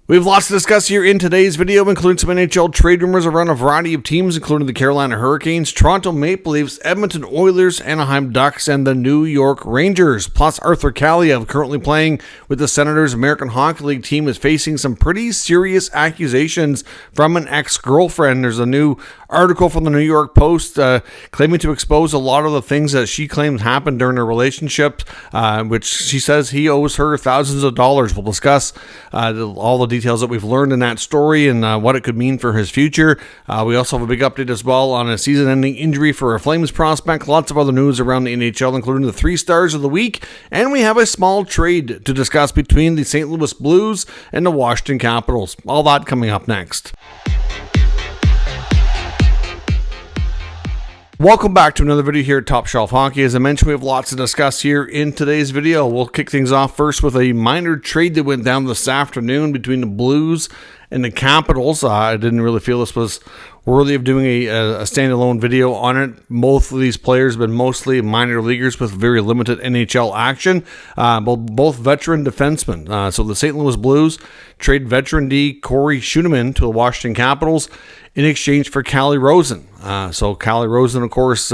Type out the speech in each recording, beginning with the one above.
We have lots to discuss here in today's video, including some NHL trade rumors around a variety of teams, including the Carolina Hurricanes, Toronto Maple Leafs, Edmonton Oilers, Anaheim Ducks, and the New York Rangers. Plus, Arthur Kaliyev, currently playing with the Senators American Hockey League team, is facing some pretty serious accusations from an ex-girlfriend. There's a new article from the New York Post claiming to expose a lot of the things that she claims happened during their relationship, which she says he owes her thousands of dollars. We'll discuss all the details that we've learned in that story and what it could mean for his future. We also have a big update as well on a season-ending injury for a Flames prospect. Lots of other news around the NHL, including the 3 stars of the week, and we have a small trade to discuss between the St. Louis Blues and the Washington Capitals. All that coming up next. Welcome back to another video here at Top Shelf Hockey. As I mentioned, we have lots to discuss here in today's video. We'll kick things off first with a minor trade that went down this afternoon between the Blues and the Capitals. I didn't really feel this was worthy of doing a standalone video on it. Both of these players have been mostly minor leaguers with very limited NHL action, both veteran defensemen. So the St. Louis Blues trade veteran D Corey Schueneman to the Washington Capitals in exchange for Calle Rosen. So Calle Rosen, of course,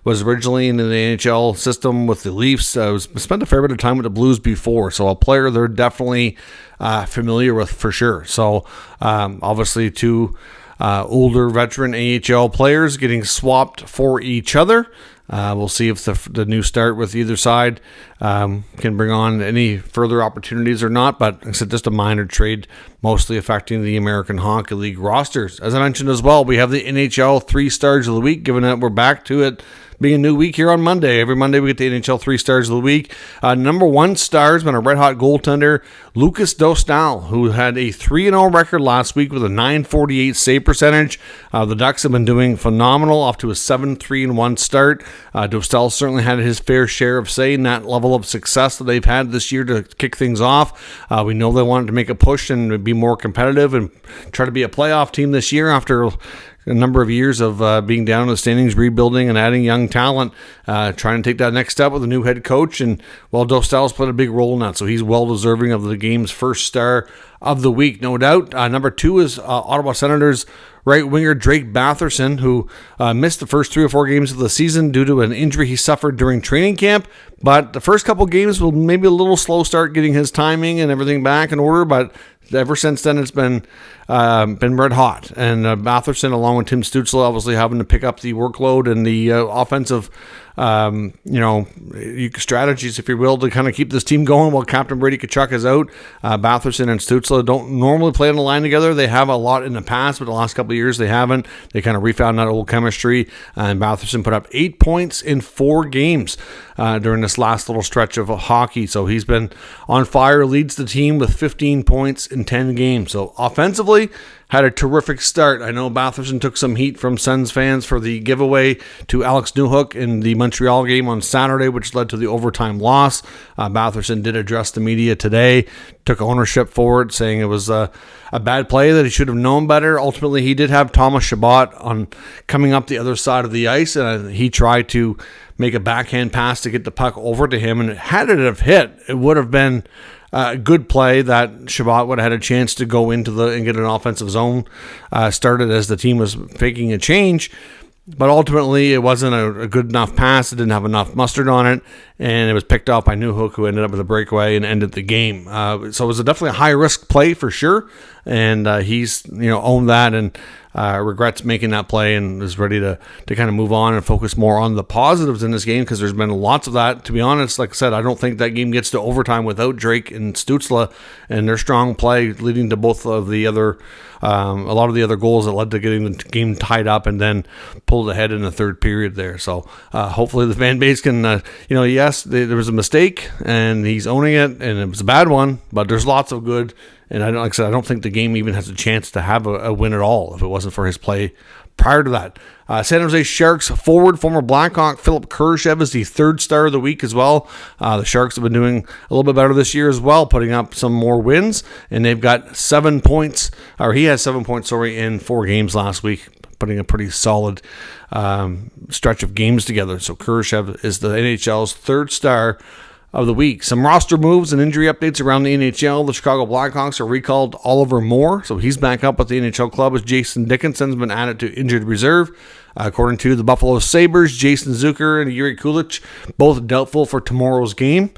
was originally in the NHL system with the Leafs. Spent a fair bit of time with the Blues before, so a player they're definitely familiar with for sure. So obviously two older veteran AHL players getting swapped for each other. We'll see if the new start with either side can bring on any further opportunities or not, but like I said, just a minor trade, mostly affecting the American Hockey League rosters. As I mentioned as well, we have the NHL 3 stars of the week, given that we're back to it being a new week here on Monday. Every Monday we get the NHL 3 stars of the week. Number 1 star has been a red-hot goaltender, Lucas Dostal, who had a 3-0 record last week with a .948 save percentage. The Ducks have been doing phenomenal, off to a 7-3-1 start. Dostal certainly had his fair share of say in that level of success that they've had this year to kick things off. We know they wanted to make a push and be more competitive and try to be a playoff team this year after a number of years of being down in the standings, rebuilding and adding young talent, trying to take that next step with a new head coach. And, well, Dostal's played a big role in that, so he's well-deserving of the game's first star of the week, no doubt. Number 2 is Ottawa Senators right winger Drake Batherson, who missed the first 3 or 4 games of the season due to an injury he suffered during training camp. But the first couple games will maybe a little slow start getting his timing and everything back in order, but ever since then, it's been red hot. And Batherson, along with Tim Stützle, obviously having to pick up the workload and the offensive, strategies, if you will, to kind of keep this team going while Captain Brady Tkachuk is out. Batherson and Stützle don't normally play on the line together. They have a lot in the past, but the last couple of years they haven't. They kind of refound that old chemistry. And Batherson put up 8 points in 4 games during this last little stretch of hockey. So he's been on fire, leads the team with 15 points in 10 games. So offensively, had a terrific start. I know Batherson took some heat from Sens fans for the giveaway to Alex Newhook in the Montreal game on Saturday, which led to the overtime loss. Batherson did address the media today, took ownership for it, saying it was a bad play, that he should have known better. Ultimately, he did have Thomas Chabot on coming up the other side of the ice, and he tried to make a backhand pass to get the puck over to him, and had it have hit, it would have been a good play that Chabot would have had a chance to go into and get an offensive zone started as the team was faking a change. But ultimately, it wasn't a good enough pass. It didn't have enough mustard on it, and it was picked off by Newhook, who ended up with a breakaway and ended the game. So it was definitely a high-risk play for sure, and he's owned that and regrets making that play and is ready to kind of move on and focus more on the positives in this game, because there's been lots of that. To be honest, like I said, I don't think that game gets to overtime without Drake and Stützle and their strong play leading to both of the other a lot of the other goals that led to getting the game tied up and then pulled ahead in the third period there. So hopefully the fan base can, yes, there was a mistake and he's owning it, and it was a bad one, but there's lots of good. And like I said, I don't think the game even has a chance to have a win at all if it wasn't for his play prior to that. San Jose Sharks forward, former Blackhawk Philipp Kurashev is the 3rd star of the week as well. The Sharks have been doing a little bit better this year as well, putting up some more wins, and they've got 7 points, or he has 7 points, in 4 games last week, putting a pretty solid stretch of games together. So Kurashev is the NHL's 3rd star of the week. Some roster moves and injury updates around the NHL. The Chicago Blackhawks have recalled Oliver Moore, so he's back up with the NHL club as Jason Dickinson's been added to injured reserve. According to the Buffalo Sabres, Jason Zucker and Yuri Kulich both doubtful for tomorrow's game,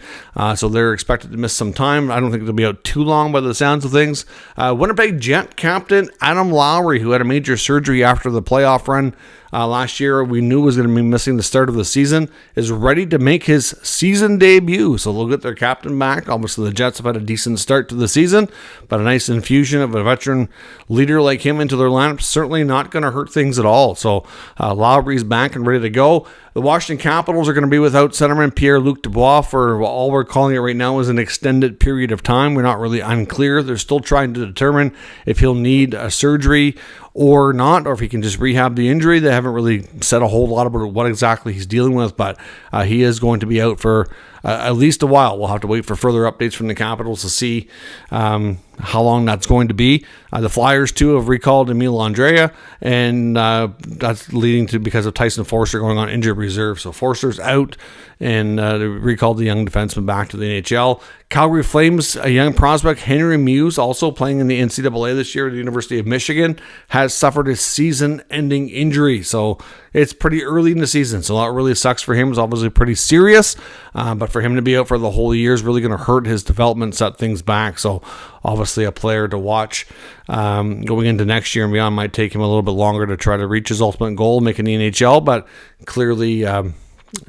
so they're expected to miss some time. I don't think they'll be out too long by the sounds of things. Winnipeg Jet captain Adam Lowry, who had a major surgery after the playoff run last year, we knew was going to be missing the start of the season, is ready to make his season debut. So they'll get their captain back. Obviously, the Jets have had a decent start to the season, but a nice infusion of a veteran leader like him into their lineup certainly not going to hurt things at all. So Lowry's back and ready to go. The Washington Capitals are going to be without centerman Pierre-Luc Dubois for all we're calling it right now is an extended period of time. We're not really unclear. They're still trying to determine if he'll need a surgery or not, or if he can just rehab the injury. They haven't really said a whole lot about what exactly he's dealing with, but he is going to be out for at least a while. We'll have to wait for further updates from the Capitals to see how long that's going to be. The Flyers, too, have recalled Emil Andrea, and that's leading to because of Tyson Forster going on injured reserve. So Forster's out, and they recalled the young defenseman back to the NHL. Calgary Flames, a young prospect, Henry Muse, also playing in the NCAA this year at the University of Michigan, has suffered a season-ending injury. So it's pretty early in the season, so that really sucks for him. It's obviously pretty serious, but for him to be out for the whole year is really going to hurt his development, set things back. So obviously a player to watch going into next year and beyond. Might take him a little bit longer to try to reach his ultimate goal, making the NHL, but clearly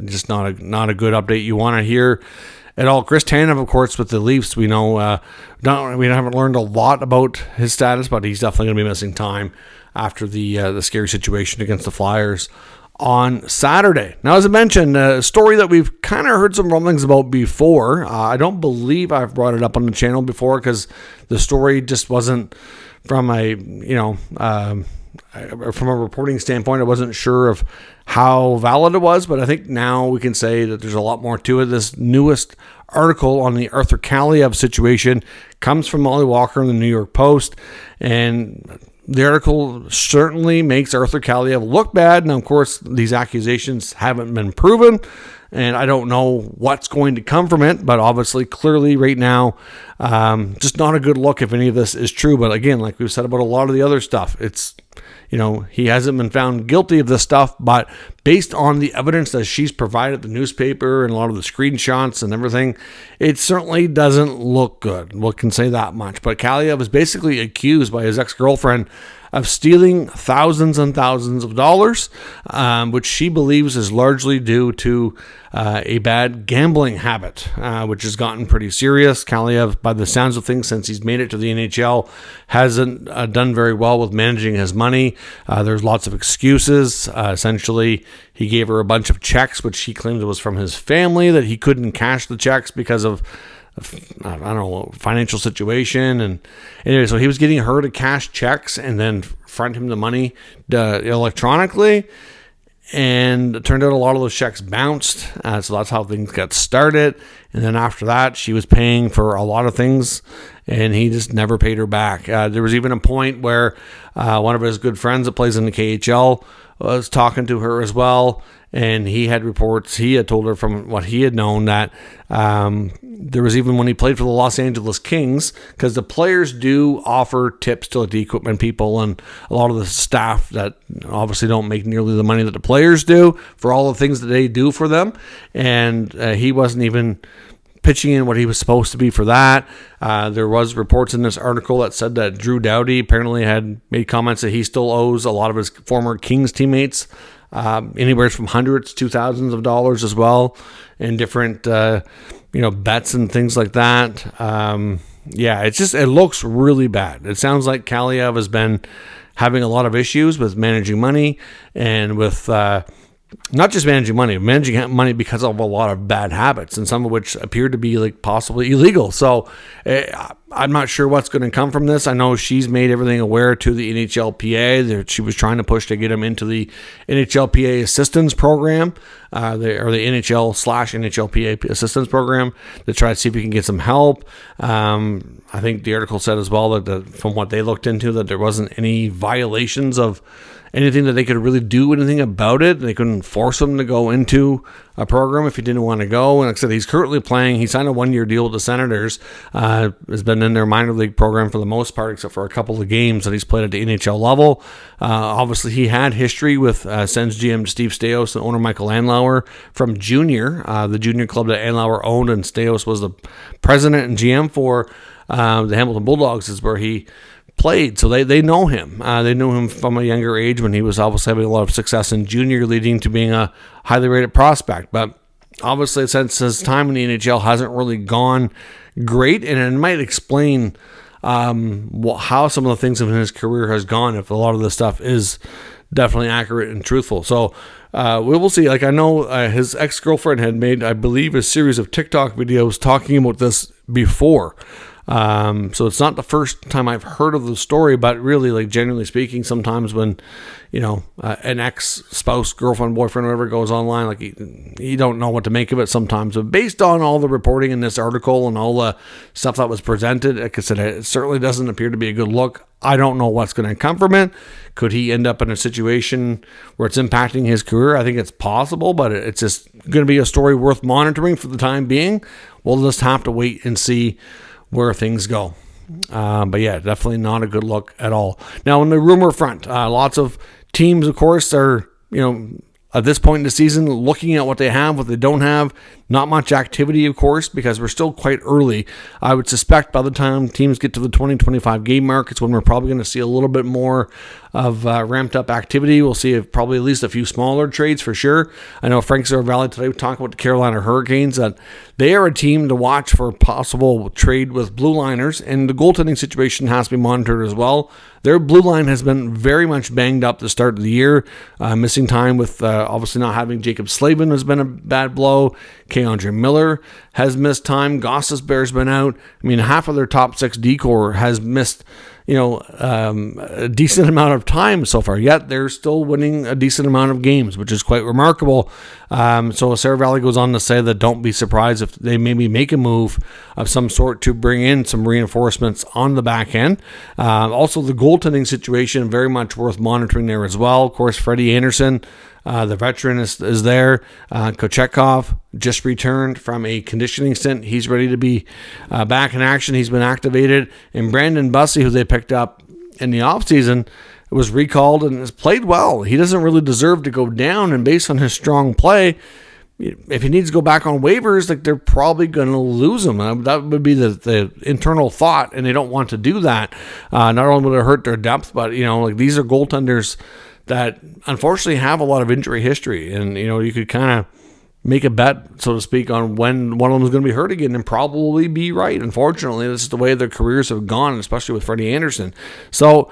just not a good update you want to hear at all. Chris Tanev, of course, with the Leafs, we know we haven't learned a lot about his status, but he's definitely going to be missing time after the scary situation against the Flyers on Saturday. Now, as I mentioned, a story that we've kind of heard some rumblings about before. I don't believe I've brought it up on the channel before because the story just wasn't from a from a reporting standpoint. I wasn't sure of how valid it was, but I think now we can say that there's a lot more to it. This newest article on the Arthur Kaliyev situation comes from Molly Walker in the New York Post, and the article certainly makes Arthur Kaliyev look bad. Now, of course, these accusations haven't been proven, and I don't know what's going to come from it, but obviously, clearly right now, just not a good look if any of this is true. But again, like we've said about a lot of the other stuff, it's, he hasn't been found guilty of this stuff, but based on the evidence that she's provided the newspaper and a lot of the screenshots and everything, it certainly doesn't look good. We can say that much. But Kaliyev is basically accused by his ex-girlfriend of stealing thousands and thousands of dollars, which she believes is largely due to a bad gambling habit, which has gotten pretty serious. Kaliyev, by the sounds of things, since he's made it to the NHL, hasn't done very well with managing his money. There's lots of excuses. Essentially, he gave her a bunch of checks, which he claimed was from his family, that he couldn't cash the checks because of financial situation. And anyway, so he was getting her to cash checks and then front him the money electronically. And it turned out a lot of those checks bounced. So that's how things got started. And then after that, she was paying for a lot of things, and he just never paid her back. There was even a point where one of his good friends that plays in the KHL was talking to her as well. And he had reports, he had told her from what he had known that there was even when he played for the Los Angeles Kings, because the players do offer tips to the equipment people and a lot of the staff that obviously don't make nearly the money that the players do for all the things that they do for them. And he wasn't even pitching in what he was supposed to be for that. There was reports in this article that said that Drew Doughty apparently had made comments that he still owes a lot of his former Kings teammates anywhere from hundreds to thousands of dollars as well, and different bets and things like that. It looks really bad. It sounds like Kaliyev has been having a lot of issues with managing money and with not just managing money because of a lot of bad habits, and some of which appear to be like possibly illegal. So I'm not sure what's going to come from this. I know she's made everything aware to the NHLPA that she was trying to push to get him into the NHLPA assistance program, or the NHL/NHLPA assistance program, to try to see if we can get some help. I think the article said as well that from what they looked into, that there wasn't any violations of anything that they could really do anything about it. They couldn't force him to go into a program if he didn't want to go. And like I said, he's currently playing. He signed a 1-year deal with the Senators. Has been in their minor league program for the most part, except for a couple of games that he's played at the NHL level. Obviously, he had history with Sens GM Steve Staios and owner Michael Andlauer from Junior, the junior club that Andlauer owned, and Staios was the president and GM for the Hamilton Bulldogs, is where he played. So they know him. They knew him from a younger age when he was obviously having a lot of success in junior, leading to being a highly rated prospect. But obviously, since his time in the NHL hasn't really gone great, and it might explain how some of the things in his career has gone, if a lot of the stuff is definitely accurate and truthful. So we will see. Like, I know his ex-girlfriend had made, I believe, a series of TikTok videos talking about this before. So it's not the first time I've heard of the story, but really, like, generally speaking, sometimes when, an ex-spouse, girlfriend, boyfriend, whatever goes online, like, you don't know what to make of it sometimes. But based on all the reporting in this article and all the stuff that was presented, like I said, it certainly doesn't appear to be a good look. I don't know what's going to come from it. Could he end up in a situation where it's impacting his career? I think it's possible, but it's just going to be a story worth monitoring for the time being. We'll just have to wait and see where things go. But yeah, definitely not a good look at all. Now, on the rumor front, lots of teams, of course, are, at this point in the season, looking at what they have, what they don't have. Not much activity, of course, because we're still quite early. I would suspect by the time teams get to the 2025 game mark, it's when we're probably going to see a little bit more of ramped up activity. We'll see probably at least a few smaller trades for sure. I know Frank Saravalli today talking about the Carolina Hurricanes, that they are a team to watch for possible trade with blue liners, and the goaltending situation has to be monitored as well. Their blue line has been very much banged up to start of the year. Missing time with obviously not having Jacob Slavin has been a bad blow. Andre Miller has missed time. Gostisbehere's been out. I mean, half of their top 6 D-core has missed, a decent amount of time so far. Yet they're still winning a decent amount of games, which is quite remarkable. So Saravalli goes on to say that don't be surprised if they maybe make a move of some sort to bring in some reinforcements on the back end. Also, the goaltending situation very much worth monitoring there as well. Of course, Freddie Anderson, the veteran, is there. Kochetkov just returned from a conditioning stint. He's ready to be back in action. He's been activated. And Brandon Bussey, who they picked up in the offseason, was recalled and has played well. He doesn't really deserve to go down, and based on his strong play, if he needs to go back on waivers, like, they're probably going to lose him. That would be the internal thought, and they don't want to do that. Not only would it hurt their depth, but, these are goaltenders that unfortunately have a lot of injury history, and you could kind of make a bet, so to speak, on when one of them is going to be hurt again, and probably be right. Unfortunately, this is the way their careers have gone, especially with Freddie Anderson. So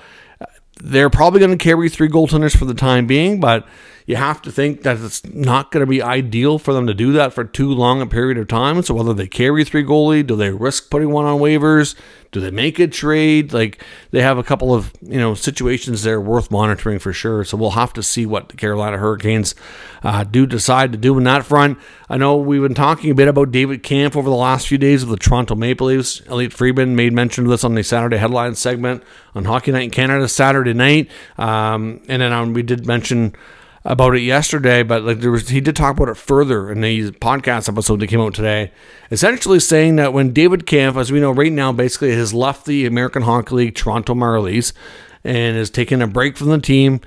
they're probably going to carry 3 goaltenders for the time being, but you have to think that it's not going to be ideal for them to do that for too long a period of time. So whether they carry 3 goalie, do they risk putting one on waivers? Do they make a trade? Like, they have a couple of, situations there worth monitoring for sure. So we'll have to see what the Carolina Hurricanes do decide to do in that front. I know we've been talking a bit about David Kampf over the last few days of the Toronto Maple Leafs. Elliot Friedman made mention of this on the Saturday Headlines segment on Hockey Night in Canada Saturday night. And then we did mention about it yesterday, but he did talk about it further in the podcast episode that came out today, essentially saying that when David Kampf, as we know right now, basically has left the American Hockey League Toronto Marlies and is taking a break from the team,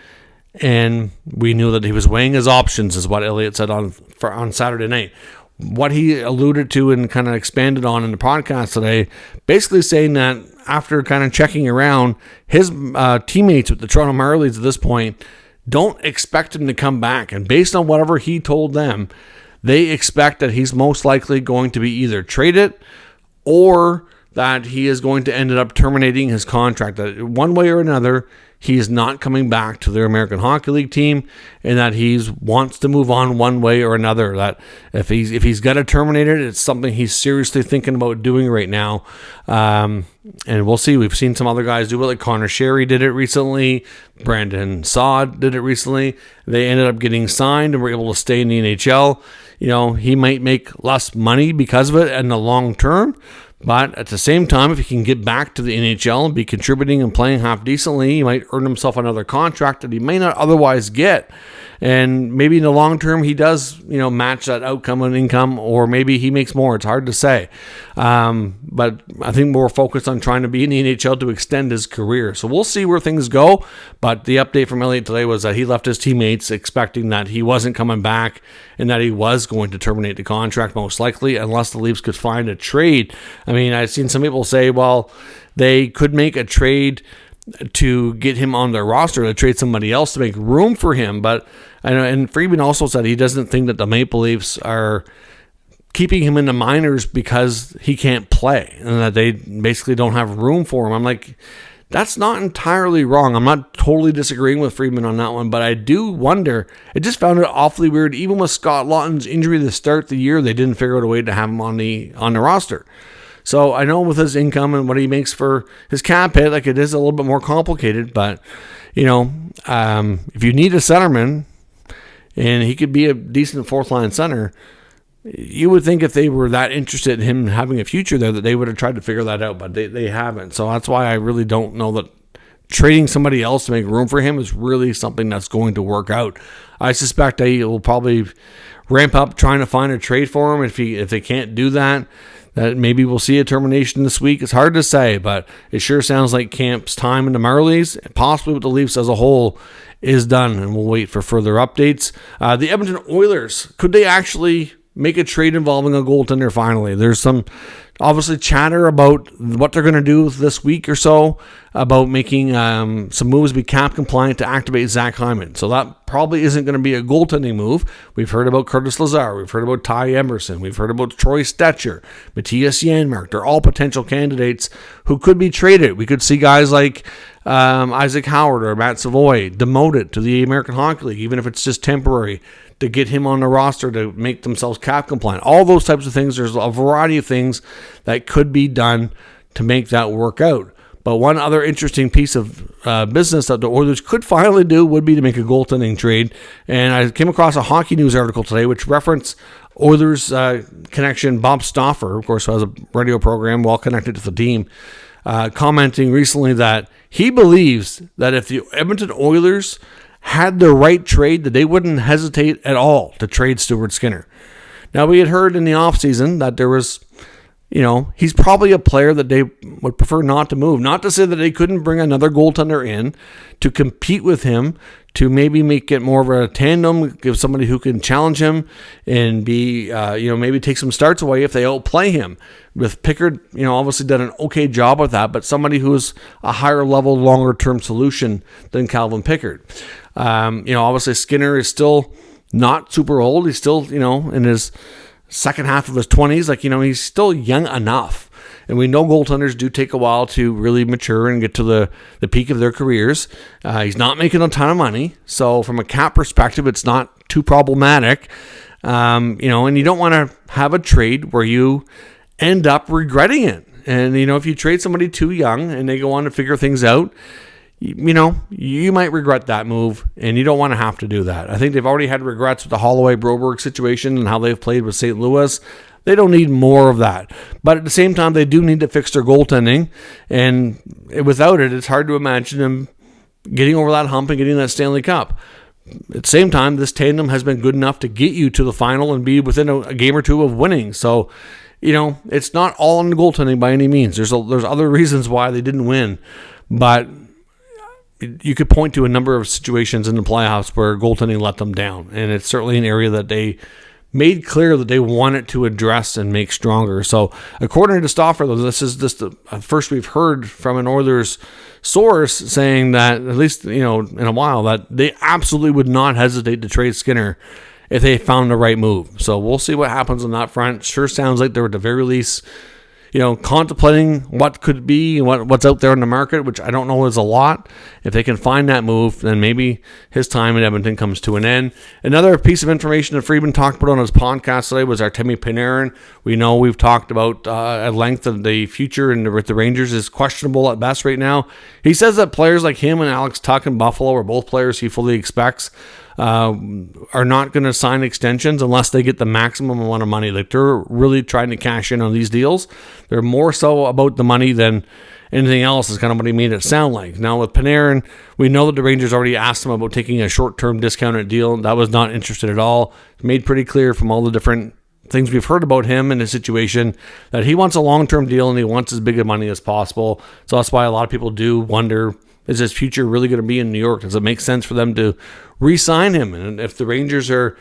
and we knew that he was weighing his options, is what Elliot said on Saturday night. What he alluded to and kind of expanded on in the podcast today, basically saying that after kind of checking around, his teammates with the Toronto Marlies at this point don't expect him to come back. And based on whatever he told them, they expect that he's most likely going to be either traded or that he is going to end up terminating his contract. That one way or another, he is not coming back to their American Hockey League team, and that he wants to move on one way or another. That if he's got to terminate it, it's something he's seriously thinking about doing right now. And we'll see. We've seen some other guys do it, like Connor Sherry did it recently. Brandon Saad did it recently. They ended up getting signed and were able to stay in the NHL. He might make less money because of it in the long term. But at the same time, if he can get back to the NHL and be contributing and playing half decently, he might earn himself another contract that he may not otherwise get. And maybe in the long term, he does, match that outcome and income, or maybe he makes more. It's hard to say. But I think we're focused on trying to be in the NHL to extend his career. So we'll see where things go. But the update from Elliott today was that he left his teammates expecting that he wasn't coming back and that he was going to terminate the contract most likely, unless the Leafs could find a trade. I mean, I've seen some people say, well, they could make a trade to get him on their roster, to trade somebody else to make room for him. But I know, and Friedman also said he doesn't think that the Maple Leafs are keeping him in the minors because he can't play and that they basically don't have room for him. I'm like, that's not entirely wrong. I'm not totally disagreeing with Friedman on that one, but I do wonder. I just found it awfully weird. Even with Scott Laughton's injury to start the year, they didn't figure out a way to have him on the roster. So I know with his income and what he makes for his cap hit, like, it is a little bit more complicated. But if you need a centerman and he could be a decent fourth line center, you would think if they were that interested in him having a future there, that they would have tried to figure that out, but they haven't. So that's why I really don't know that trading somebody else to make room for him is really something that's going to work out. I suspect they will probably ramp up trying to find a trade for him. If they can't do that maybe we'll see a termination this week. It's hard to say, but it sure sounds like Kampf's time in the Marlies, possibly with the Leafs as a whole, is done, and we'll wait for further updates. The Edmonton Oilers, could they actually make a trade involving a goaltender finally? There's some obviously chatter about what they're going to do this week or so, about making some moves to be cap compliant to activate Zach Hyman. So that probably isn't going to be a goaltending move. We've heard about Curtis Lazar. We've heard about Ty Emerson. We've heard about Troy Stetcher, Matthias Janmark. They're all potential candidates who could be traded. We could see guys like Isaac Howard or Matt Savoy demoted to the American Hockey League, even if it's just temporary, to get him on the roster to make themselves cap compliant. All those types of things. There's a variety of things that could be done to make that work out. But one other interesting piece of business that the Oilers could finally do would be to make a goaltending trade. And I came across a Hockey News article today which referenced Oilers connection Bob Stauffer, of course, who has a radio program well connected to the team, commenting recently that he believes that if the Edmonton Oilers had the right trade, that they wouldn't hesitate at all to trade Stuart Skinner. Now, we had heard in the offseason that there was, he's probably a player that they would prefer not to move. Not to say that they couldn't bring another goaltender in to compete with him, to maybe make it more of a tandem, give somebody who can challenge him and be, maybe take some starts away if they outplay him. With Pickard, obviously done an okay job with that, but somebody who's a higher level, longer term solution than Calvin Pickard. Obviously Skinner is still not super old. He's still, in his second half of his 20s. He's still young enough. And we know goaltenders do take a while to really mature and get to the peak of their careers. He's not making a ton of money. So from a cap perspective, it's not too problematic. And you don't want to have a trade where you end up regretting it. And, if you trade somebody too young and they go on to figure things out, you might regret that move, and you don't want to have to do that. I think they've already had regrets with the Holloway-Broberg situation and how they've played with St. Louis. They don't need more of that. But at the same time, they do need to fix their goaltending, and without it, it's hard to imagine them getting over that hump and getting that Stanley Cup. At the same time, this tandem has been good enough to get you to the final and be within a game or two of winning. So, it's not all in the goaltending by any means. There's other reasons why they didn't win, but you could point to a number of situations in the playoffs where goaltending let them down, and it's certainly an area that they made clear that they wanted to address and make stronger. So, according to Stauffer, though, this is just the first we've heard from an Oilers source saying that, at least in a while, that they absolutely would not hesitate to trade Skinner if they found the right move. So we'll see what happens on that front. Sure sounds like they're at the very least contemplating what could be and what's out there in the market, which I don't know is a lot. If they can find that move, then maybe his time in Edmonton comes to an end. Another piece of information that Friedman talked about on his podcast today was Artemi Panarin. We know we've talked about at length of the future and with the Rangers is questionable at best right now. He says that players like him and Alex Tuch in Buffalo are both players he fully expects are not going to sign extensions unless they get the maximum amount of money. Like, they're really trying to cash in on these deals. They're more so about the money than anything else, is kind of what he made it sound like. Now with Panarin, we know that the Rangers already asked him about taking a short-term discounted deal. That was not interested at all. It's made pretty clear from all the different things we've heard about him and his situation that he wants a long-term deal and he wants as big of money as possible. So that's why a lot of people do wonder, is his future really going to be in New York? Does it make sense for them to re-sign him? And if the Rangers are,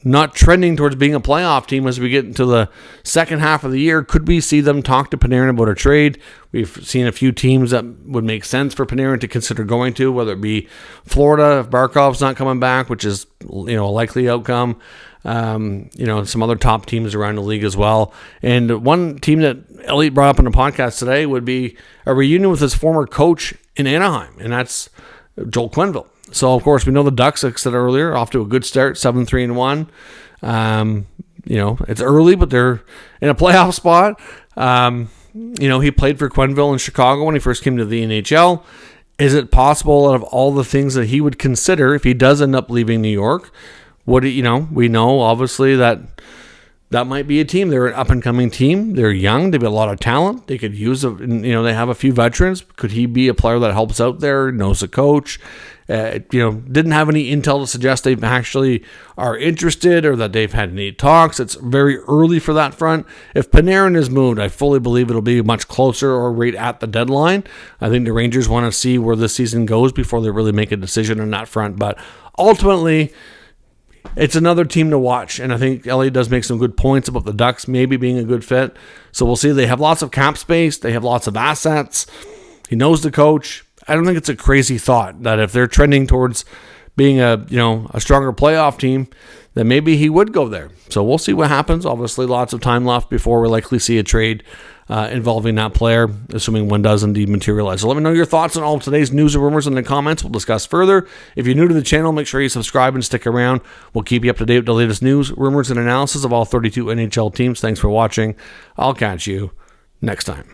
not trending towards being a playoff team as we get into the second half of the year, could we see them talk to Panarin about a trade? We've seen a few teams that would make sense for Panarin to consider going to, whether it be Florida, if Barkov's not coming back, which is, a likely outcome. Some other top teams around the league as well. And one team that Elliot brought up on the podcast today would be a reunion with his former coach in Anaheim, and that's Joel Quenneville. So, of course, we know the Ducks, like I said earlier, off to a good start, 7-3-1. It's early, but they're in a playoff spot. He played for Quenneville in Chicago when he first came to the NHL. Is it possible, out of all the things that he would consider if he does end up leaving New York, we know, obviously, that might be a team. They're an up-and-coming team. They're young. They've got a lot of talent. They could use, they have a few veterans. Could he be a player that helps out there, knows the coach? Didn't have any intel to suggest they actually are interested or that they've had any talks. It's very early for that front. If Panarin is moved, I fully believe it'll be much closer or right at the deadline. I think the Rangers want to see where the season goes before they really make a decision on that front. But ultimately, it's another team to watch, and I think Elliot does make some good points about the Ducks maybe being a good fit. So we'll see. They have lots of cap space. They have lots of assets. He knows the coach. I don't think it's a crazy thought that if they're trending towards being a stronger playoff team, then maybe he would go there. So we'll see what happens. Obviously, lots of time left before we'll likely see a trade involving that player, assuming one does indeed materialize. So let me know your thoughts on all of today's news and rumors in the comments. We'll discuss further. If you're new to the channel, make sure you subscribe and stick around. We'll keep you up to date with the latest news, rumors, and analysis of all 32 NHL teams. Thanks for watching. I'll catch you next time.